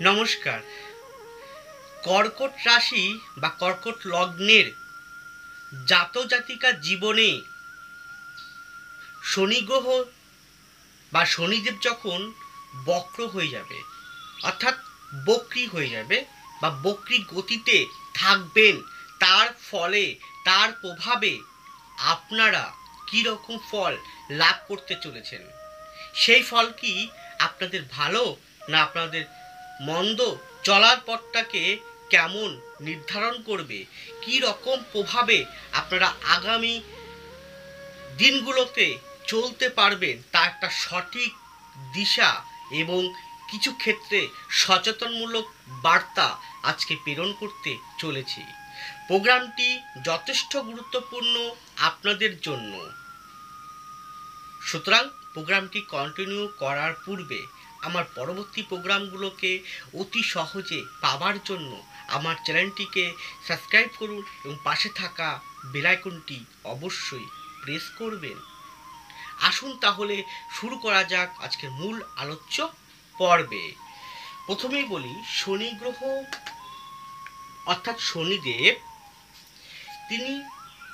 নমস্কার। কর্কট রাশি বা কর্কট লগ্নের জাতজাতিকার জীবনে শনি গ্রহ বা শনিদেব যখন বক্র হয়ে যাবে, অর্থাৎ বক্রী হয়ে যাবে বা বক্রী গতিতে থাকবেন, তার ফলে তার প্রভাবে আপনারা কী রকম ফল লাভ করতে চলেছেন, সেই ফল কি আপনাদের ভালো না আপনাদের মন্দ, চলার পথটাকে কেমন নির্ধারণ করবে, কী রকম প্রভাবে আপনারা আগামী দিনগুলোতে চলতে পারবেন, তা একটা সঠিক দিশা এবং কিছু ক্ষেত্রে সচেতনমূলক বার্তা আজকে প্রেরণ করতে চলেছি। প্রোগ্রামটি যথেষ্ট গুরুত্বপূর্ণ আপনাদের জন্য, সুতরাং প্রোগ্রামটি কন্টিনিউ করার পূর্বে আমার পরবর্তী প্রোগ্রামগুলোকে অতি সহজে পাওয়ার জন্য আমার চ্যানেলটিকে সাবস্ক্রাইব করুন এবং পাশে থাকা বেল আইকনটি অবশ্যই প্রেস করবেন। আসুন তাহলে শুরু করা যাক আজকের মূল আলোচ্য পর্বে। প্রথমেই বলি, শনি গ্রহ অর্থাৎ শনিদেব, তিনি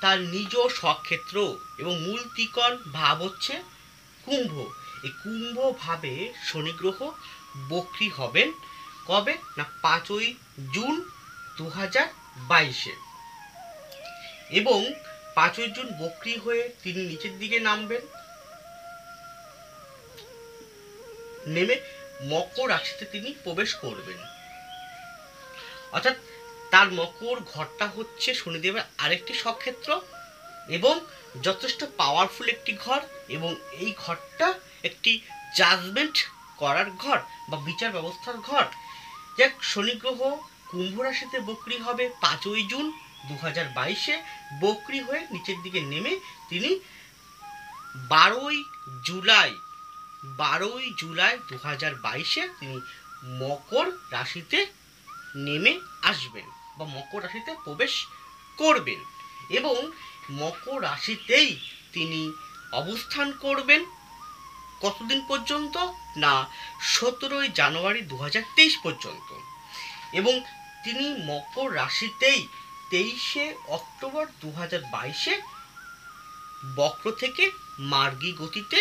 তার নিজ স্বক্ষেত্র এবং মূল ত্রিকোণ ভাব হচ্ছে কুম্ভ। এই কুম্ভ ভাবে শনি গ্রহ বক্রী হবেন কবে না 5ই জুন 2022 এবং 5ই জুন বক্রী হয়ে তিনি নিচের দিকে নামবেন, নেমে মকর রাশিতে তিনি প্রবেশ করবেন। অর্থাৎ তার মকর ঘরটা হচ্ছে শনিদেবের আরেকটি স্বক্ষেত্র এবং যথেষ্ট পাওয়ারফুল একটি ঘর, এবং এই ঘরটা একটি জাজমেন্ট করার ঘর বা বিচার ব্যবস্থার ঘর। যাক, শনি গ্রহ কুম্ভ রাশিতে বক্রী হবে 5ই জুন 2022 বক্রী হয়ে নিচের দিকে নেমে তিনি 12ই জুলাই 2022 তিনি মকর রাশিতে নেমে আসবেন বা মকর রাশিতে প্রবেশ করবেন এবং মকর রাশিতেই তিনি অবস্থান করবেন কতদিন পর্যন্ত না 17ই জানুয়ারি 2023 পর্যন্ত, এবং তিনি মকর রাশিতেই 23শে অক্টোবর 2022 বক্র থেকে মার্গী গতিতে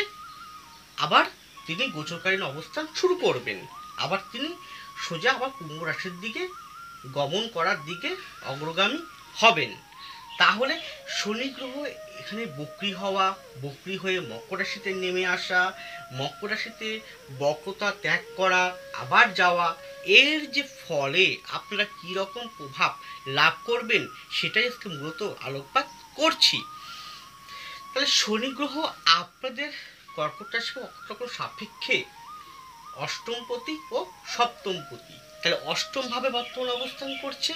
আবার তিনি গোচরকালীন অবস্থান শুরু করবেন। আবার তিনি সোজা আবার কুম্ভ রাশির দিকে গমন করার দিকে অগ্রগামী হবেন। তাহলে শনি গ্রহ এখানে বক্রী হওয়া, বক্রী হয়ে মকর রাশিতে নেমে আসা, মকর রাশিতে বক্রতা ত্যাগ করা, আবার যাওয়া, এর যে ফলে আপনারা কী রকম প্রভাব লাভ করবেন সেটাই আজকে মূলত আলোকপাত করছি। তাহলে শনি গ্রহ আপনাদের কর্কট রাশি বা অক্ষর সাপেক্ষে অষ্টমপতি ও সপ্তমপতি, তাহলে অষ্টম ভাবে বর্তমান অবস্থান করছে।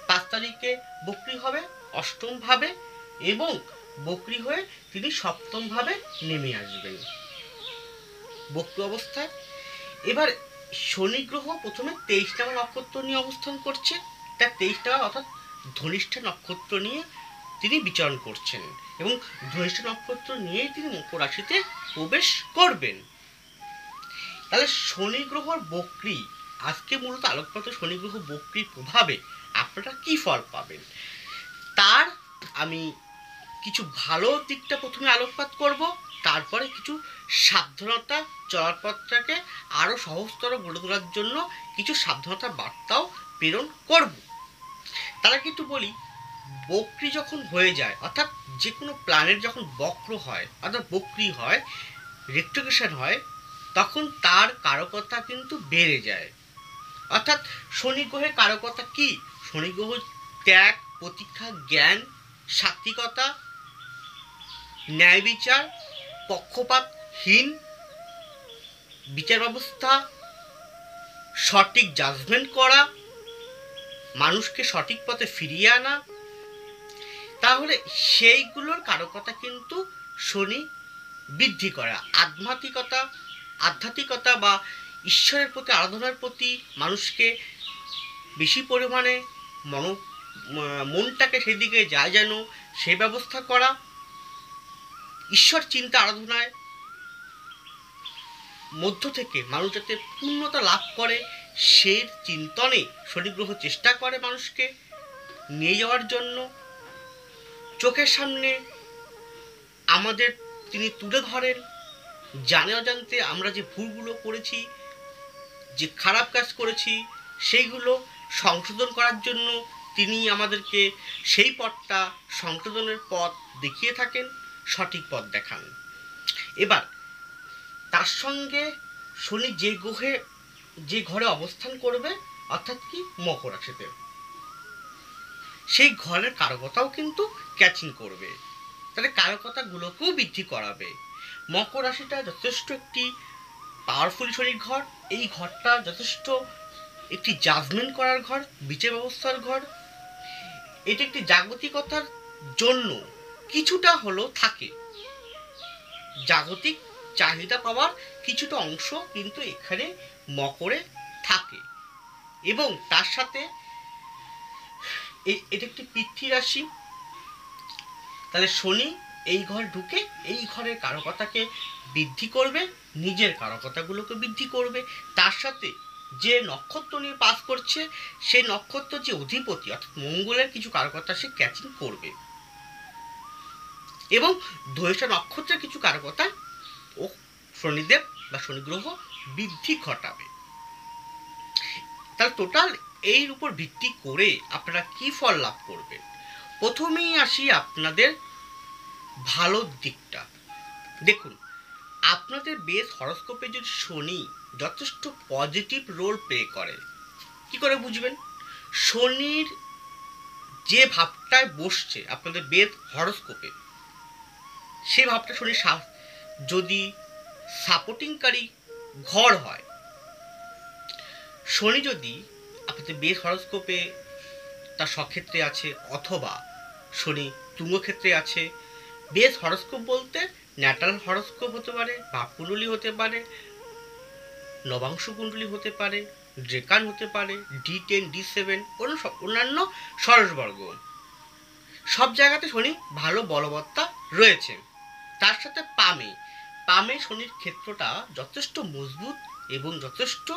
5 তারিখে বক্রী হবে অষ্টম ভাবে এবং বক্রী হয়ে তিনি সপ্তম ভাবে নেমে আসবেন বক্রী অবস্থায়। এবার শনি গ্রহ প্রথমে 23 নম্বর নক্ষত্র নিয়ে অবস্থান করছে, তার 23 নম্বর অর্থাৎ ধনিষ্ঠা নক্ষত্র নিয়ে তিনি বিচরণ করছেন এবং ধনিষ্ঠা নক্ষত্র নিয়েই তিনি মকর রাশিতে প্রবেশ করবেন। তাহলে শনি গ্রহর বক্রী, আজকে মূলত আলোকপাত শনি গ্রহ বক্রীর প্রভাবে আপনারা কি ফল পাবেন, তার আমি কিছু ভালো দিকটা প্রথমে আলোকপাত করব, তারপরে কিছু সাবধানতা, চলার পথটাকে আরও সহজতর গড়ে তোলার জন্য কিছু সাবধানতার বার্তাও প্রেরণ করব। তারা কিন্তু বলি, বক্রী যখন হয়ে যায়, অর্থাৎ যে কোনো প্ল্যানেট যখন বক্র হয় অর্থাৎ বক্রী হয়, রেট্রোগ্রেশন হয়, তখন তার কারকতা কিন্তু বেড়ে যায়। অর্থাৎ শনি গ্রহের কারকতা কি? শনি গ্রহ ত্যাগ, প্রতীক্ষা, জ্ঞান, সাত্বিকতা, ন্যায় বিচার, পক্ষপাতহীন বিচার ব্যবস্থা, সঠিক জাজমেন্ট করা, মানুষকে সঠিক পথে ফিরিয়ে আনা, তাহলে সেইগুলোর কারকতা কিন্তু শনি বৃদ্ধি করা। আধ্যাত্মিকতা বা ঈশ্বরের প্রতি আরাধনার প্রতি মানুষকে বেশি পরিমাণে মনটাকে সেদিকে যায় যেন সেই ব্যবস্থা করা, ঈশ্বর চিন্তা আরাধনায় মধ্য থেকে মানুষ যাতে পূর্ণতা লাভ করে সেই চিন্তনে শনি গ্রহ চেষ্টা করে মানুষকে নিয়ে যাওয়ার জন্য। চোখের সামনে আমাদের তিনি তুলে ধরেন, জানে অজান্তে আমরা যে ভুলগুলো করেছি, যে খারাপ কাজ করেছি, সেইগুলো সংশোধন করার জন্য তিনি আমাদেরকে সেই পথটা, সংশোধনের পথ দেখিয়ে থাকেন, সঠিক পথ দেখান। এবার তার সঙ্গে শনি যে ঘরে অবস্থান করবে, অর্থাৎ কি মকর রাশিতে, সেই ঘরের কারকতাও কিন্তু ক্যাচিং করবে, তাহলে কারকতাগুলোকেও বৃদ্ধি করাবে। মকর রাশিটা যথেষ্ট একটি পাওয়ারফুল শনির ঘর। এই ঘরটা যথেষ্ট একটি জাজমেন্ট করার ঘর, বিচার ব্যবস্থার ঘর। এটি একটি জাগতিকতার জন্য কিছুটা হলেও থাকে, জাগতিক চাহিদা পাওয়ার কিছুটা অংশ কিন্তু এখানে মকরে থাকে। এবং তার সাথে এটা একটি পৃথ্বী রাশি, তাহলে শনি এই ঘর ঢুকে এই ঘরের কারকতাকে বৃদ্ধি করবে, নিজের কারকতাগুলোকে বৃদ্ধি করবে। তার সাথে যে নক্ষত্র নিয়ে পাস করছে, সেই নক্ষত্র যে অধিপতি অর্থাৎ মঙ্গলের কিছু কারকতা সে ক্যাচিং করবে, এবং ধৈর্য নক্ষত্রের কিছু কারকতা ও শনিদেব বা শনি গ্রহ বৃদ্ধি ঘটাবে। তাহলে টোটাল এর উপর ভিত্তি করে আপনারা কি ফল লাভ করবেন। প্রথমেই আসি আপনাদের ভালো দিকটা। দেখুন, আপনাদের বেস হরস্কোপে যদি শনি যথেষ্ট পজিটিভ রোল প্লে করে, কি করে বুঝবেন? শনির যে ভাবটায় বসছে আপনাদের বেস হরস্কোপে, সেই ভাবটা শনির যদি সাপোর্টিংকারী ঘর হয়, শনি যদি আপনাদের বেস হরস্কোপে তার স্বক্ষেত্রে আছে, অথবা শনি তুঙ্গক্ষেত্রে আছে। বেস হরস্কোপ বলতে ন্যাটাল হরস্কোপ হতে পারে, ভাবকুণ্ডলী হতে পারে, নবাংশ কুণ্ডলী হতে পারে, ড্রেকান হতে পারে, D10, D7, অন্যান্য ষড়বর্গ, সব জায়গাতে শনি ভালো বলবত্তা রয়েছে। তার সাথে পামে শনির ক্ষেত্রটা যথেষ্ট মজবুত এবং যথেষ্ট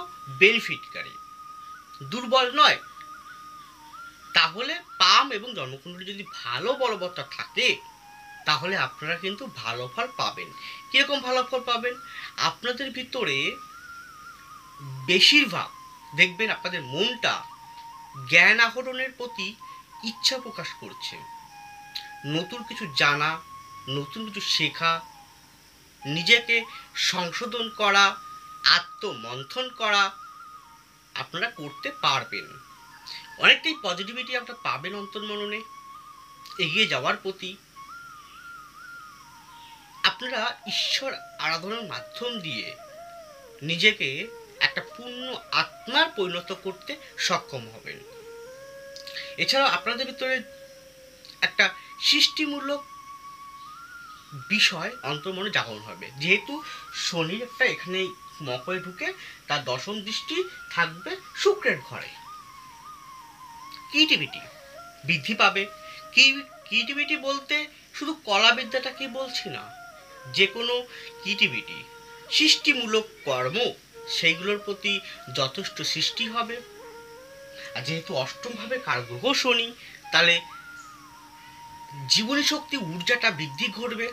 বেনিফিটকারী, দুর্বল নয়। তাহলে পাম এবং জন্মকুণ্ডলী যদি ভালো বলবত্তা থাকে, তাহলে আপনারা কিন্তু ভালো ফল পাবেন। কিরকম ভালো ফল পাবেন? আপনাদের ভিতরে বেশিরভাগ দেখবেন আপনাদের মনটা জ্ঞান আহরণের প্রতি ইচ্ছা প্রকাশ করছে, নতুন কিছু জানা, নতুন কিছু শেখা, নিজেকে সংশোধন করা, আত্মমন্থন করা আপনারা করতে পারবেন। অনেকটাই পজিটিভিটি আপনারা পাবেন অন্তর্মননে, এগিয়ে যাওয়ার প্রতি। আপনারা ঈশ্বর আরাধনার মাধ্যম দিয়ে নিজেকে একটা পূর্ণ আত্মার পরিণত করতে সক্ষম হবেন। এছাড়াও আপনাদের ভিতরে একটা সৃষ্টিমূলক বিষয় অন্তর্মনে জাগরণ হবে, যেহেতু শনির একটা এখানে মকরে ঢুকে তার দশম দৃষ্টি থাকবে শুক্রের ঘরে। ক্রিয়েটিভিটি বৃদ্ধি পাবে। ক্রিয়েটিভিটি বলতে শুধু কলাবিদ্যাটাকে বলছি না, যে কোনো ক্রিয়েটিভিটি, সৃষ্টিমূলক কর্ম, সেইগুলোর প্রতি যথেষ্ট সৃষ্টি হবে। আর যেহেতু অষ্টমভাবে কারগ্রহ শনি, তাহলে জীবনী শক্তি, ঊর্জাটা বৃদ্ধি ঘটবে।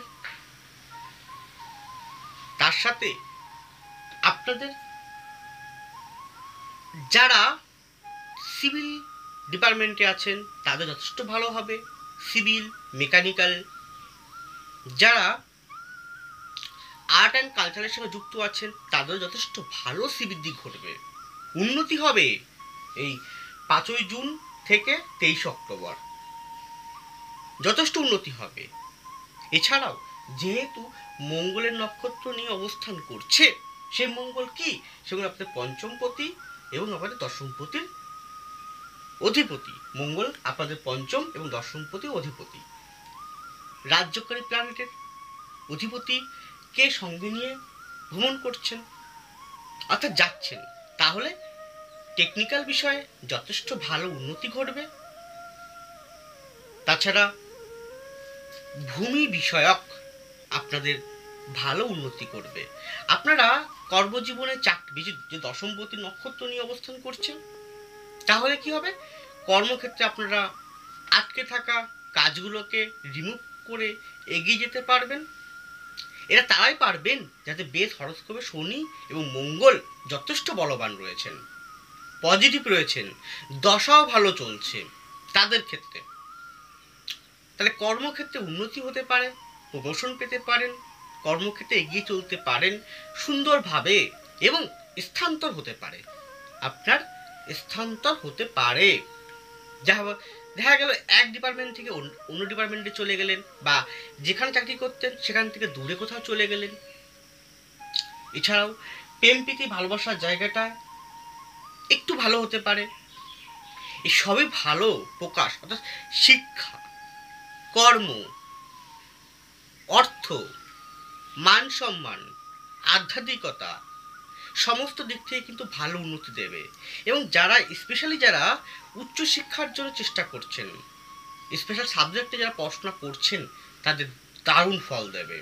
তার সাথে আপনাদের যারা সিভিল ডিপার্টমেন্টে আছেন তাদের যথেষ্ট ভালো হবে, সিভিল, মেকানিক্যাল, যারা আর্ট অ্যান্ড কালচারের সঙ্গে যুক্ত আছেন তাদের যথেষ্ট ভালো সিবৃদ্ধি ঘটবে, উন্নতি হবে। এই 5ই জুন থেকে 23 অক্টোবর যথেষ্ট উন্নতি হবে। এছাড়াও যেহেতু মঙ্গলের নক্ষত্র নিয়ে অবস্থান করছে, সেই মঙ্গল কি, সেগুলো আপনাদের পঞ্চমপতি এবং আপনাদের দশমপতির অধিপতি। মঙ্গল আপনাদের পঞ্চম এবং দশমপতির অধিপতি, রাজ্যকারী প্ল্যানেটের অধিপতিকে সঙ্গে নিয়ে ভ্রমণ করছেন, অর্থাৎ যাচ্ছেন। তাহলে টেকনিক্যাল বিষয়ে যথেষ্ট ভালো উন্নতি ঘটবে। তাছাড়া ভূমি বিষয়ক আপনাদের ভালো উন্নতি করবে। আপনারা কর্মজীবনে চাকরি যে দশমপতি নক্ষত্র নিয়ে অবস্থান করছে, তাহলে কি হবে, কর্মক্ষেত্রে আপনারা আটকে থাকা কাজগুলোকে রিমুভ করে এগিয়ে যেতে পারবেন। এরা তারাই পারবেন যাতে বেশ হরস্কোপে শনি এবং মঙ্গল যথেষ্ট বলবান রয়েছেন, পজিটিভ রয়েছেন, দশাও ভালো চলছে তাদের ক্ষেত্রে। তাহলে কর্মক্ষেত্রে উন্নতি হতে পারে, প্রমোশন পেতে পারেন, কর্মক্ষেত্রে এগিয়ে চলতে পারেন সুন্দরভাবে, এবং স্থানান্তর হতে পারে, আপনার স্থানান্তর হতে পারে। যা দেখা গেল এক ডিপার্টমেন্ট থেকে অন্য ডিপার্টমেন্টে চলে গেলেন, বা যেখানে চাকরি করতেন সেখান থেকে দূরে কোথাও চলে গেলেন। এছাড়াও প্রেম প্রীতি ভালোবাসার জায়গাটায় একটু ভালো হতে পারে। এই সবই ভালো প্রকাশ, অর্থাৎ শিক্ষা, কর্ম, অর্থ, মান সম্মান, আধ্যাত্মিকতা সমস্ত দিক থেকে কিন্তু ভালো উন্নতি দেবে। এবং যারা স্পেশালি যারা উচ্চশিক্ষার জন্য চেষ্টা করছেন, স্পেশাল সাবজেক্টে যারা পড়াশোনা করছেন, তাদের দারুণ ফল দেবে।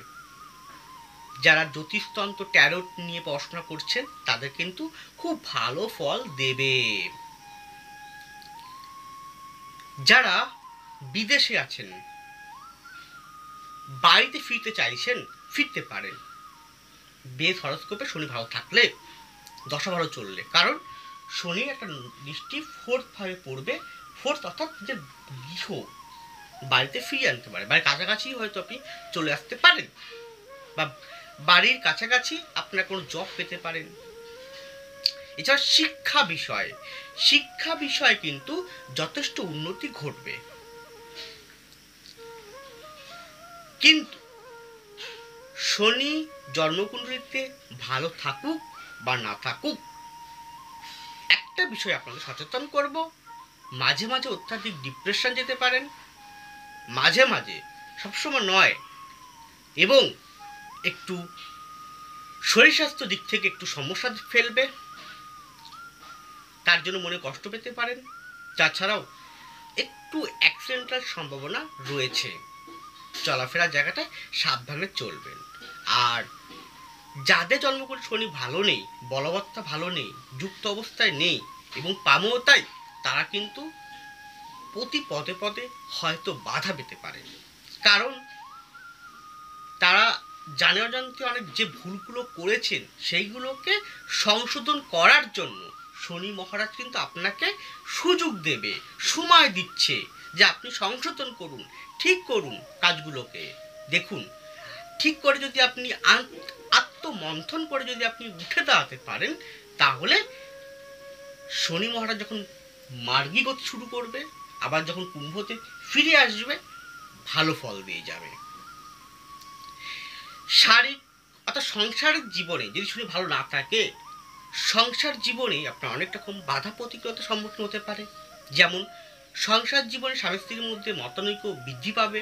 যারা জ্যোতিষতন্ত্র ট্যারোট নিয়ে পড়াশোনা করছেন, তাদের কিন্তু খুব ভালো ফল দেবে। যারা বিদেশে আছেন, বাড়িতে ফিরতে চাইছেন, ফিরতে পারেন বেশ হরস্কোপে শনি ভালো থাকলে, দশা ভালো চললে। কারণ শনি একটা দৃষ্টি ফোর্থ ভাবে পড়বে, ফোর্থ অর্থাৎ যে গৃহ, বাড়িতে ফিরিয়ে আনতে পারে, বাড়ির কাছাকাছি হয়তো আপনি চলে আসতে পারেন, বা বাড়ির কাছাকাছি আপনারা কোনো জব পেতে পারেন। এছাড়া শিক্ষা বিষয়ে কিন্তু যথেষ্ট উন্নতি ঘটবে। কিন্তু শনি জন্মকুণ্ডলিতে ভালো থাকুক বা না থাকুক, একটা বিষয় আপনাদের সচেতন করব, মাঝে মাঝে অত্যাধিক ডিপ্রেশন যেতে পারেন, মাঝে মাঝে, সবসময় নয়, এবং একটু শরীর স্বাস্থ্য দিক থেকে একটু সমস্যা ফেলবে, তার জন্য মনে কষ্ট পেতে পারেন। তাছাড়াও একটু অ্যাক্সিডেন্টাল সম্ভাবনা রয়েছে, চলাফেরার জায়গাটায় সাবধানে চলবেন। আর যাদের জন্মকুণ্ডলী শনি ভালো নেই, বলবত্তা ভালো নেই, যুক্ত অবস্থায় নেই এবং পামও তাই, তারা কিন্তু প্রতি পদে পদে হয়তো বাধা পেতে পারে। কারণ তারা জানে অজান্তে অনেক যে ভুলগুলো করেছেন সেইগুলোকে সংশোধন করার জন্য শনি মহারাজ কিন্তু আপনাকে সুযোগ দেবে, সময় দিচ্ছে যে আপনি সংশোধন করুন, ঠিক করুন কাজগুলোকে। দেখুন, ঠিক করে যদি আপনি আত্মমন্থন করে যদি আপনি উঠে দাঁড়াতে পারেন, তাহলে শনি মহারাজ যখন মার্গী গতি শুরু করবে, আবার যখন কুম্ভতে ফিরে আসবে, ভালো ফল দিয়ে যাবে। শারীরিক অর্থাৎ সাংসারিক জীবনে যদি শনি ভালো না থাকে, সংসার জীবনে আপনার অনেক রকম বাধা প্রতিকূলতার সম্মুখীন হতে পারে। যেমন সংসার জীবনে স্বামী স্ত্রীর মধ্যে মতানৈক্য বৃদ্ধি পাবে,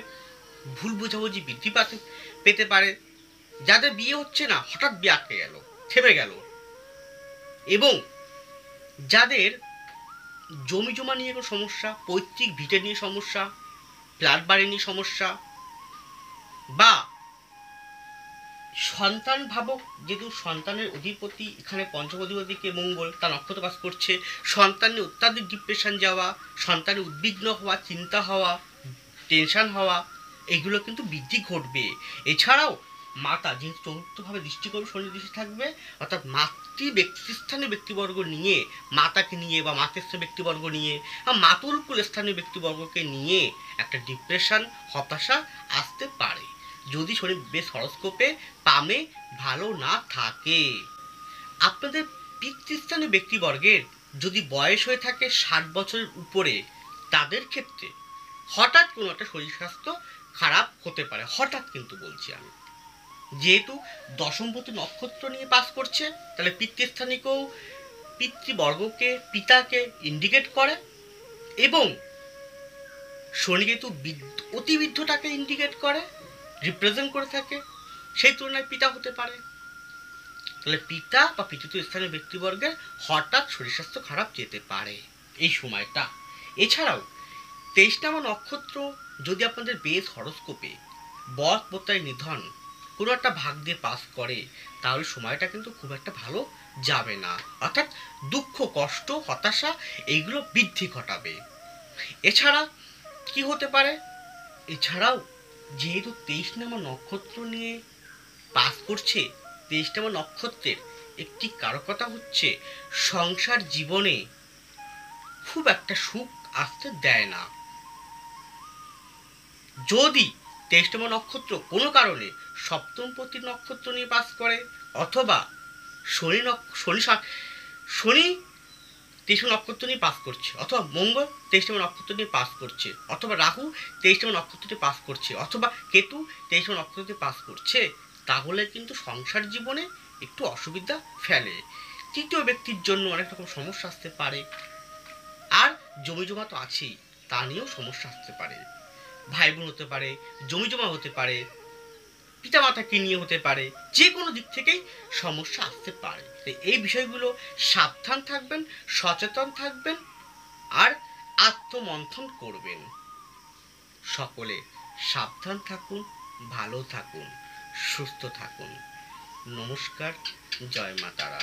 ভুল বোঝাবুঝি বৃদ্ধি পেতে পারে। যাদের বিয়ে হচ্ছে না, হঠাৎ বিয়ে আটকে গেল, থেমে গেল, এবং যাদের জমি জমা নিয়ে কোনো সমস্যা, পৈতৃক ভিটে নিয়ে সমস্যা, ফ্ল্যাট বাড়ি নিয়ে সমস্যা, বা সন্তান ভাবক, যেহেতু সন্তানের অধিপতি এখানে পঞ্চম অধিপতিকে মঙ্গল, তার নক্ষত্র বাস করছে, সন্তানের অত্যাধিক ডিপ্রেশন যাওয়া, সন্তানের উদ্বিগ্ন হওয়া, চিন্তা হওয়া, টেনশন হওয়া, এগুলো কিন্তু বৃদ্ধি ঘটবে। এছাড়াও মাতা, যেহেতু চতুর্থভাবে দৃষ্টি করবে, শনি দৃষ্টি থাকবে, অর্থাৎ ব্যক্তিস্থানীয় ব্যক্তিবর্গ নিয়ে, মাতাকে নিয়ে বা মাতৃস্থানীয় ব্যক্তিবর্গ নিয়ে বা মাতুলকুল স্থানীয় ব্যক্তিবর্গকে নিয়ে একটা ডিপ্রেশন, হতাশা আসতে পারে, যদি শনি বেশ হরস্কোপে পামে ভালো না থাকে। আপনাদের পিতৃস্থানীয় ব্যক্তিবর্গের যদি বয়স হয়ে থাকে 60 বছরের উপরে, তাদের ক্ষেত্রে হঠাৎ কোনো একটা শরীর স্বাস্থ্য খারাপ হতে পারে, হঠাৎ কিন্তু বলছি আমি। যেহেতু দশমপতি নক্ষত্র নিয়ে পাস করছে, তাহলে পিতৃস্থানীকেও, পিতৃবর্গকে, পিতাকে ইন্ডিকেট করে, এবং শনি যেহেতু অতিবৃদ্ধটাকে ইন্ডিকেট করে, রিপ্রেজেন্ট করে থাকে, সেই তুলনায় পিতা হতে পারে। তাহলে পিতা বা পিতৃ স্থানীয় ব্যক্তিবর্গের হঠাৎ শরীর স্বাস্থ্য খারাপ যেতে পারে এই সময়টা। এছাড়াও 23 নম্বর নক্ষত্র যদি আপনাদের বেশ হরস্কোপে বদ, প্রত্যয়, নিধন কোনো একটা ভাগ দিয়ে পাস করে, তাহলে সময়টা কিন্তু খুব একটা ভালো যাবে না, অর্থাৎ দুঃখ, কষ্ট, হতাশা এইগুলো বৃদ্ধি ঘটাবে। এছাড়া কি হতে পারে, এছাড়াও যেহেতু 23 নম্বর নক্ষত্র নিয়ে পাস করছে, 23 নম্বর নক্ষত্রের একটি কারকতা হচ্ছে সংসার জীবনে খুব একটা সুখ আসতে দেয় না। যদি 23 নম্বর নক্ষত্র কোনো কারণে সপ্তমপতি নক্ষত্র নিয়ে পাস করে, অথবা শনি 23 নম্বর নক্ষত্র নিয়ে পাস করছে, অথবা মঙ্গল 23 নম্বর নক্ষত্র নিয়ে পাস করছে, অথবা রাহু 23 নম্বর নক্ষত্র নিয়ে পাস করছে, অথবা কেতু 23 নম্বর নক্ষত্র নিয়ে পাস করছে, তাহলে কিন্তু সংসার জীবনে একটু অসুবিধা ফেলে। তৃতীয় ব্যক্তির জন্য অনেক রকম সমস্যা আসতে পারে। আর জমি জমা তো আছেই, তা নিয়েও সমস্যা আসতে পারে। ভাই বোন হতে পারে, জমি জমা হতে পারে, পিতামাতাকে নিয়ে হতে পারে, যে কোনো দিক থেকেই সমস্যা আসতে পারে। এই বিষয়গুলো সাবধান থাকবেন, সচেতন থাকবেন, আর আত্মমন্থন করবেন। সকলে সাবধান থাকুন, ভালো থাকুন, সুস্থ থাকুন। নমস্কার, জয় মা তারা।